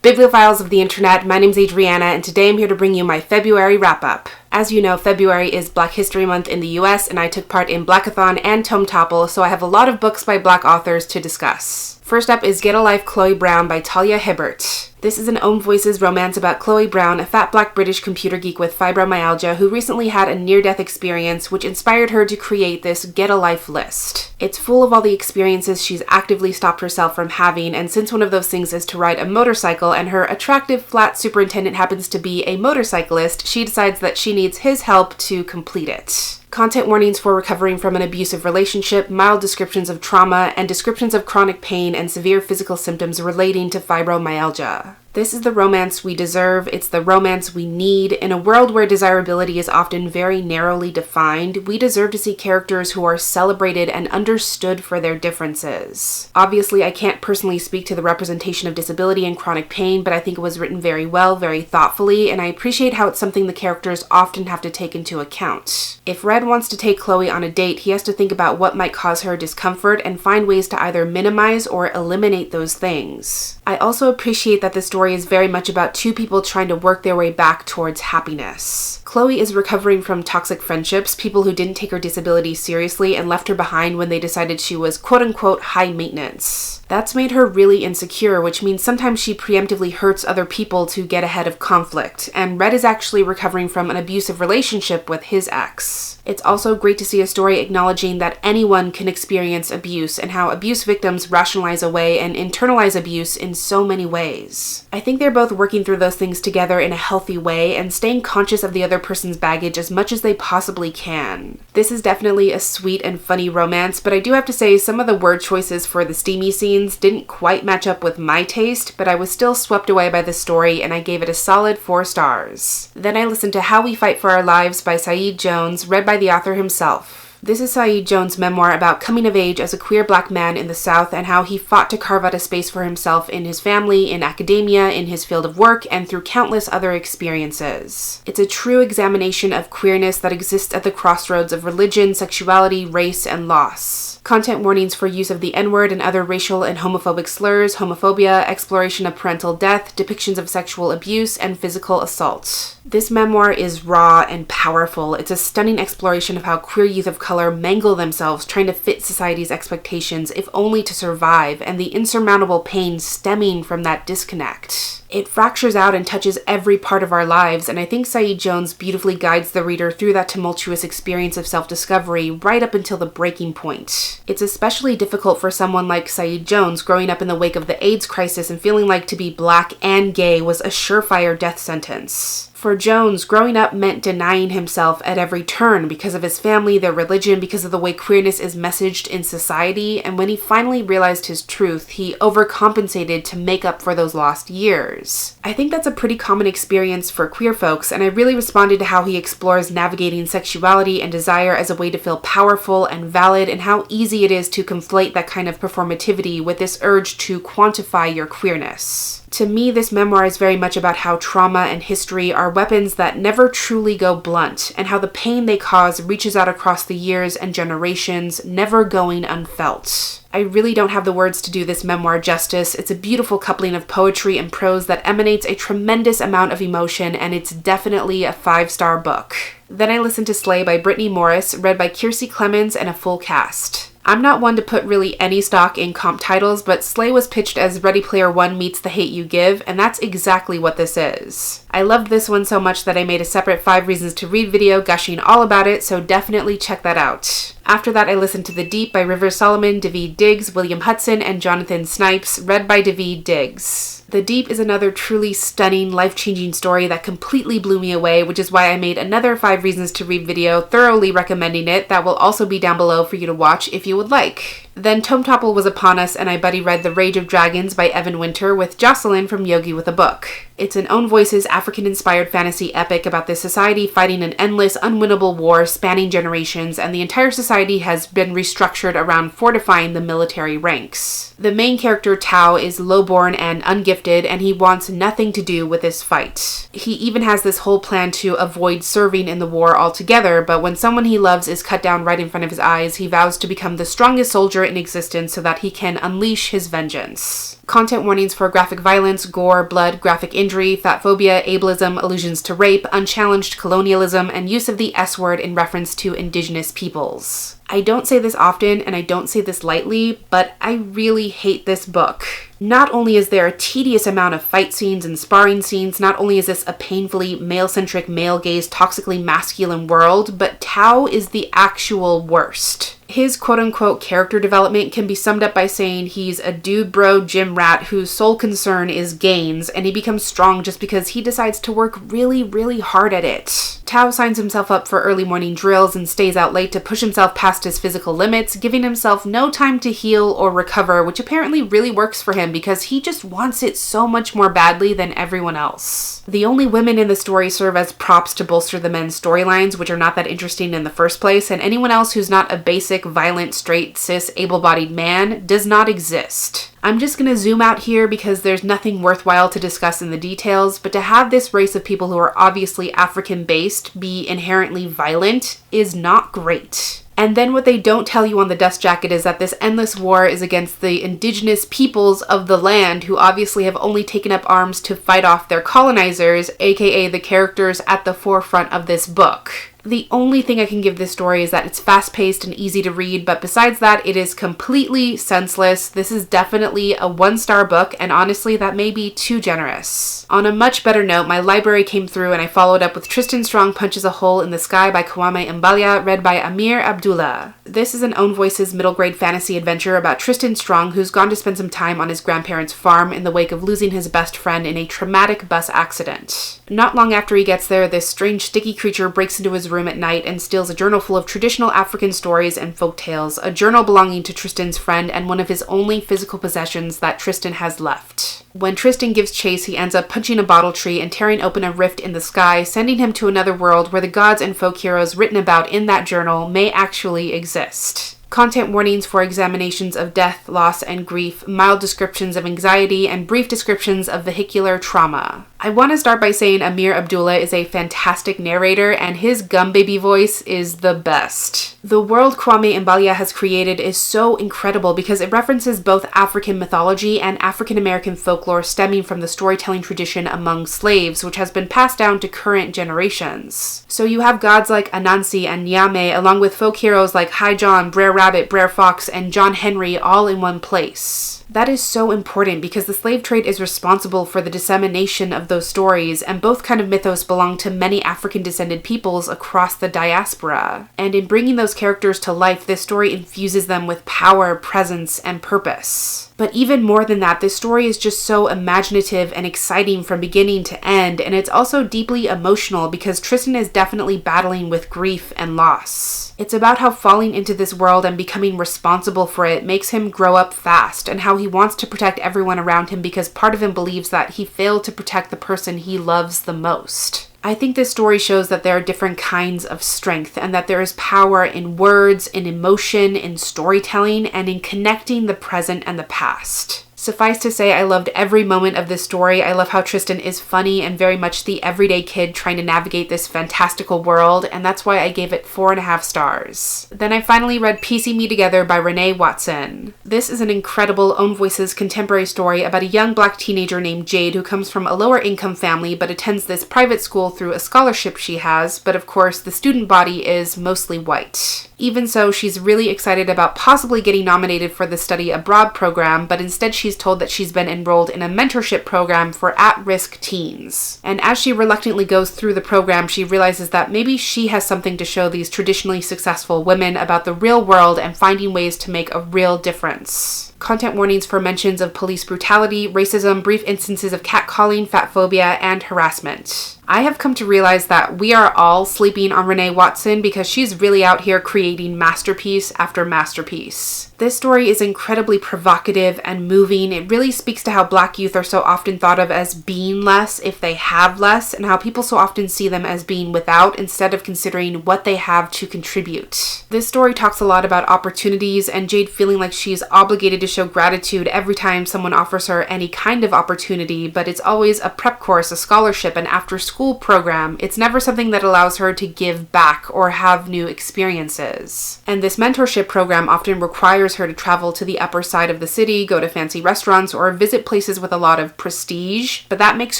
Bibliophiles of the internet, my name's Adriana, and today I'm here to bring you my February wrap-up. As you know, February is Black History Month in the US, and I took part in Black-a-thon and Tome Topple, so I have a lot of books by Black authors to discuss. First up is Get a Life, Chloe Brown by Talia Hibbert. This is an Own Voices romance about Chloe Brown, a fat black British computer geek with fibromyalgia who recently had a near-death experience which inspired her to create this Get a Life list. It's full of all the experiences she's actively stopped herself from having, and since one of those things is to ride a motorcycle and her attractive flat superintendent happens to be a motorcyclist, she decides that she needs his help to complete it. Content warnings for recovering from an abusive relationship, mild descriptions of trauma, and descriptions of chronic pain and severe physical symptoms relating to fibromyalgia. This is the romance we deserve. It's the romance we need. In a world where desirability is often very narrowly defined, we deserve to see characters who are celebrated and understood for their differences. Obviously, I can't personally speak to the representation of disability and chronic pain, but I think it was written very well, very thoughtfully, and I appreciate how it's something the characters often have to take into account. If Red wants to take Chloe on a date, he has to think about what might cause her discomfort and find ways to either minimize or eliminate those things. I also appreciate that the story is very much about two people trying to work their way back towards happiness. Chloe is recovering from toxic friendships, people who didn't take her disability seriously and left her behind when they decided she was quote-unquote high maintenance. That's made her really insecure, which means sometimes she preemptively hurts other people to get ahead of conflict, and Red is actually recovering from an abusive relationship with his ex. It's also great to see a story acknowledging that anyone can experience abuse and how abuse victims rationalize away and internalize abuse in so many ways. I think they're both working through those things together in a healthy way and staying conscious of the other person's baggage as much as they possibly can. This is definitely a sweet and funny romance, but I do have to say some of the word choices for the steamy scenes didn't quite match up with my taste, but I was still swept away by the story and I gave it a solid 4 stars. Then I listened to How We Fight for Our Lives by Saeed Jones, read by the author himself. This is Saeed Jones' memoir about coming of age as a queer black man in the South and how he fought to carve out a space for himself in his family, in academia, in his field of work, and through countless other experiences. It's a true examination of queerness that exists at the crossroads of religion, sexuality, race, and loss. Content warnings for use of the N-word and other racial and homophobic slurs, homophobia, exploration of parental death, depictions of sexual abuse, and physical assault. This memoir is raw and powerful. It's a stunning exploration of how queer youth of color mangle themselves trying to fit society's expectations, if only to survive, and the insurmountable pain stemming from that disconnect. It fractures out and touches every part of our lives, and I think Saeed Jones beautifully guides the reader through that tumultuous experience of self-discovery right up until the breaking point. It's especially difficult for someone like Saeed Jones growing up in the wake of the AIDS crisis and feeling like to be black and gay was a surefire death sentence. For Jones, growing up meant denying himself at every turn because of his family, their religion, because of the way queerness is messaged in society, and when he finally realized his truth, he overcompensated to make up for those lost years. I think that's a pretty common experience for queer folks, and I really responded to how he explores navigating sexuality and desire as a way to feel powerful and valid, and how easy it is to conflate that kind of performativity with this urge to quantify your queerness. To me, this memoir is very much about how trauma and history are weapons that never truly go blunt, and how the pain they cause reaches out across the years and generations, never going unfelt. I really don't have the words to do this memoir justice. It's a beautiful coupling of poetry and prose that emanates a tremendous amount of emotion, and it's definitely a 5-star book. Then I listened to Slay by Brittney Morris, read by Kiersey Clemens and a full cast. I'm not one to put really any stock in comp titles, but Slay was pitched as Ready Player One meets The Hate U Give, and that's exactly what this is. I loved this one so much that I made a separate 5 Reasons to Read video gushing all about it, so definitely check that out. After that, I listened to The Deep by Rivers Solomon, Daveed Diggs, William Hudson, and Jonathan Snipes, read by Daveed Diggs. The Deep is another truly stunning, life-changing story that completely blew me away, which is why I made another 5 Reasons to Read video thoroughly recommending it that will also be down below for you to watch if you would like. Then Tome Topple was upon us and I buddy read The Rage of Dragons by Evan Winter with Jocelyn from Yogi with a Book. It's an Own Voices African-inspired fantasy epic about this society fighting an endless, unwinnable war spanning generations, and the entire society has been restructured around fortifying the military ranks. The main character, Tao, is lowborn and ungifted, and he wants nothing to do with this fight. He even has this whole plan to avoid serving in the war altogether, but when someone he loves is cut down right in front of his eyes, he vows to become the strongest soldier danger in existence so that he can unleash his vengeance. Content warnings for graphic violence, gore, blood, graphic injury, fatphobia, ableism, allusions to rape, unchallenged colonialism, and use of the S word in reference to indigenous peoples. I don't say this often and I don't say this lightly, but I really hate this book. Not only is there a tedious amount of fight scenes and sparring scenes, not only is this a painfully male-centric, male-gaze, toxically masculine world, but Tao is the actual worst. His quote-unquote character development can be summed up by saying he's a dude bro gym rat whose sole concern is gains, and he becomes strong just because he decides to work really, really hard at it. Tao signs himself up for early morning drills and stays out late to push himself past his physical limits, giving himself no time to heal or recover, which apparently really works for him because he just wants it so much more badly than everyone else. The only women in the story serve as props to bolster the men's storylines, which are not that interesting in the first place, and anyone else who's not a basic, violent, straight, cis, able-bodied man does not exist. I'm just gonna zoom out here because there's nothing worthwhile to discuss in the details, but to have this race of people who are obviously African-based be inherently violent is not great. And then what they don't tell you on the dust jacket is that this endless war is against the indigenous peoples of the land who obviously have only taken up arms to fight off their colonizers, aka the characters at the forefront of this book. The only thing I can give this story is that it's fast-paced and easy to read, but besides that, it is completely senseless. This is definitely a 1-star book, and honestly, that may be too generous. On a much better note, my library came through and I followed up with Tristan Strong Punches a Hole in the Sky by Kwame Mbalia, read by Amir Abdullah. This is an Own Voices middle-grade fantasy adventure about Tristan Strong, who's gone to spend some time on his grandparents' farm in the wake of losing his best friend in a traumatic bus accident. Not long after he gets there, this strange sticky creature breaks into his room at night and steals a journal full of traditional African stories and folk tales, a journal belonging to Tristan's friend and one of his only physical possessions that Tristan has left. When Tristan gives chase, he ends up punching a bottle tree and tearing open a rift in the sky, sending him to another world where the gods and folk heroes written about in that journal may actually exist. Content warnings for examinations of death, loss, and grief, mild descriptions of anxiety, and brief descriptions of vehicular trauma. I want to start by saying Amir Abdullah is a fantastic narrator and his gum baby voice is the best. The world Kwame Mbalia has created is so incredible because it references both African mythology and African American folklore stemming from the storytelling tradition among slaves, which has been passed down to current generations. So you have gods like Anansi and Nyame, along with folk heroes like High John, Brer Rabbit, Brer Fox, and John Henry all in one place. That is so important because the slave trade is responsible for the dissemination of those stories, and both kind of mythos belong to many African-descended peoples across the diaspora. And in bringing those characters to life, this story infuses them with power, presence, and purpose. But even more than that, this story is just so imaginative and exciting from beginning to end, and it's also deeply emotional because Tristan is definitely battling with grief and loss. It's about how falling into this world and becoming responsible for it makes him grow up fast, and how he wants to protect everyone around him because part of him believes that he failed to protect the person he loves the most. I think this story shows that there are different kinds of strength and that there is power in words, in emotion, in storytelling, and in connecting the present and the past. Suffice to say, I loved every moment of this story. I love how Tristan is funny and very much the everyday kid trying to navigate this fantastical world, and that's why I gave it 4.5 stars. Then I finally read Piecing Me Together by Renee Watson. This is an incredible Own Voices contemporary story about a young black teenager named Jade who comes from a lower income family but attends this private school through a scholarship she has, but of course the student body is mostly white. Even so, she's really excited about possibly getting nominated for the study abroad program, but instead she's told that she's been enrolled in a mentorship program for at-risk teens. And as she reluctantly goes through the program, she realizes that maybe she has something to show these traditionally successful women about the real world and finding ways to make a real difference. Content warnings for mentions of police brutality, racism, brief instances of catcalling, fatphobia, and harassment. I have come to realize that we are all sleeping on Renee Watson because she's really out here creating masterpiece after masterpiece. This story is incredibly provocative and moving. It really speaks to how Black youth are so often thought of as being less if they have less, and how people so often see them as being without instead of considering what they have to contribute. This story talks a lot about opportunities and Jade feeling like she's obligated to show gratitude every time someone offers her any kind of opportunity, but it's always a prep course, a scholarship, an after-school program. It's never something that allows her to give back or have new experiences. And this mentorship program often requires requires her to travel to the upper side of the city, go to fancy restaurants, or visit places with a lot of prestige, but that makes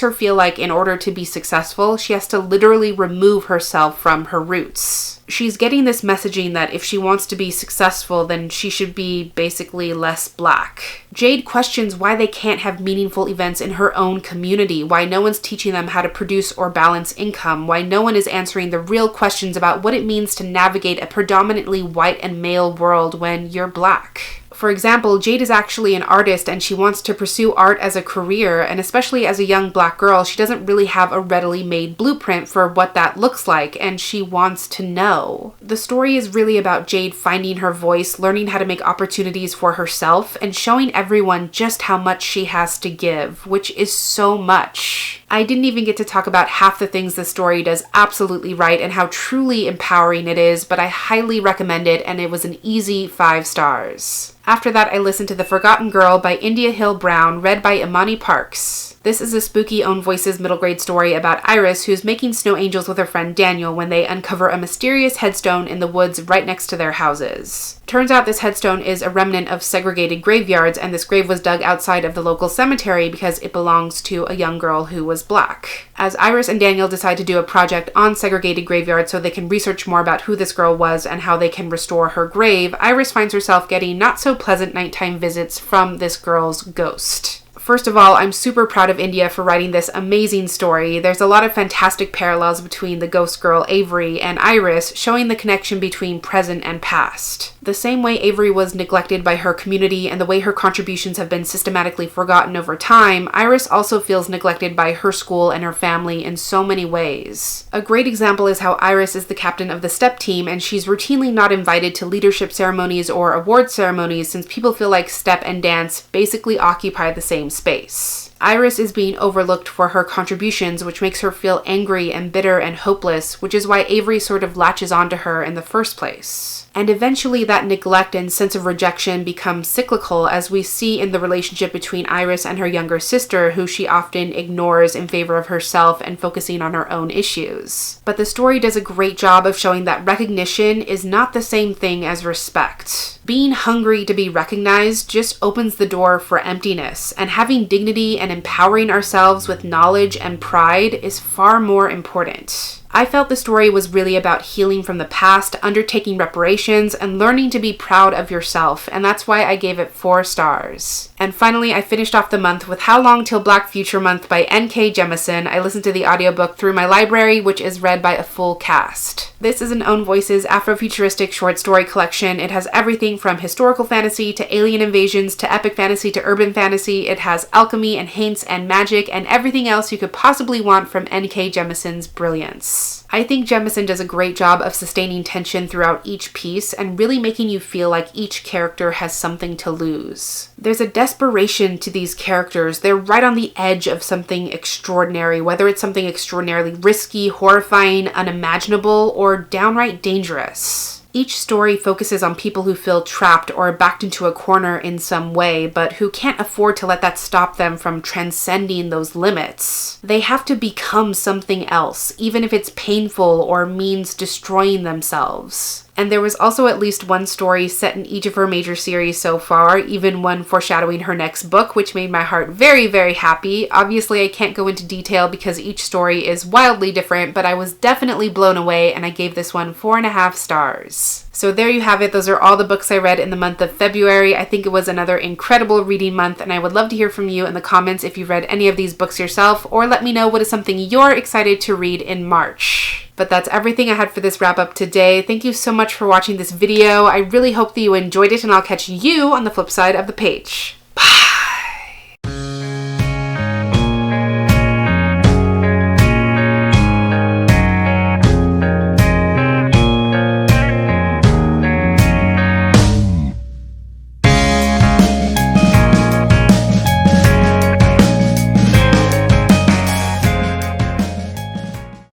her feel like in order to be successful, she has to literally remove herself from her roots. She's getting this messaging that if she wants to be successful, then she should be basically less Black. Jade questions why they can't have meaningful events in her own community, why no one's teaching them how to produce or balance income, why no one is answering the real questions about what it means to navigate a predominantly white and male world when you're Black. For example, Jade is actually an artist and she wants to pursue art as a career, and especially as a young Black girl, she doesn't really have a readily made blueprint for what that looks like, and she wants to know. The story is really about Jade finding her voice, learning how to make opportunities for herself, and showing everyone just how much she has to give, which is so much. I didn't even get to talk about half the things the story does absolutely right and how truly empowering it is, but I highly recommend it, and it was an easy 5 stars. After that, I listened to The Forgotten Girl by India Hill Brown, read by Imani Parks. This is a spooky Own Voices middle grade story about Iris, who's making snow angels with her friend Daniel when they uncover a mysterious headstone in the woods right next to their houses. Turns out this headstone is a remnant of segregated graveyards, and this grave was dug outside of the local cemetery because it belongs to a young girl who was Black. As Iris and Daniel decide to do a project on segregated graveyards so they can research more about who this girl was and how they can restore her grave, Iris finds herself getting not so pleasant nighttime visits from this girl's ghost. First of all, I'm super proud of India for writing this amazing story. There's a lot of fantastic parallels between the ghost girl Avery and Iris, showing the connection between present and past. The same way Avery was neglected by her community and the way her contributions have been systematically forgotten over time, Iris also feels neglected by her school and her family in so many ways. A great example is how Iris is the captain of the step team and she's routinely not invited to leadership ceremonies or award ceremonies since people feel like step and dance basically occupy the same space. Iris is being overlooked for her contributions, which makes her feel angry and bitter and hopeless, which is why Avery sort of latches onto her in the first place. And eventually that neglect and sense of rejection becomes cyclical, as we see in the relationship between Iris and her younger sister, who she often ignores in favor of herself and focusing on her own issues. But the story does a great job of showing that recognition is not the same thing as respect. Being hungry to be recognized just opens the door for emptiness, and having dignity and empowering ourselves with knowledge and pride is far more important. I felt the story was really about healing from the past, undertaking reparations, and learning to be proud of yourself, and that's why I gave it 4 stars. And finally, I finished off the month with How Long Till Black Future Month by N.K. Jemisin. I listened to the audiobook through my library, which is read by a full cast. This is an Own Voices Afrofuturistic short story collection. It has everything from historical fantasy to alien invasions to epic fantasy to urban fantasy. It has alchemy and hints and magic and everything else you could possibly want from N.K. Jemisin's brilliance. I think Jemisin does a great job of sustaining tension throughout each piece and really making you feel like each character has something to lose. There's a desperation to these characters. They're right on the edge of something extraordinary, whether it's something extraordinarily risky, horrifying, unimaginable, or downright dangerous. Each story focuses on people who feel trapped or backed into a corner in some way, but who can't afford to let that stop them from transcending those limits. They have to become something else, even if it's painful or means destroying themselves. And there was also at least one story set in each of her major series so far, even one foreshadowing her next book, which made my heart very, very happy. Obviously, I can't go into detail because each story is wildly different, but I was definitely blown away, and I gave this one 4.5 stars. So there you have it. Those are all the books I read in the month of February. I think it was another incredible reading month, and I would love to hear from you in the comments if you've read any of these books yourself, or let me know what is something you're excited to read in March. But that's everything I had for this wrap up today. Thank you so much for watching this video. I really hope that you enjoyed it, and I'll catch you on the flip side of the page.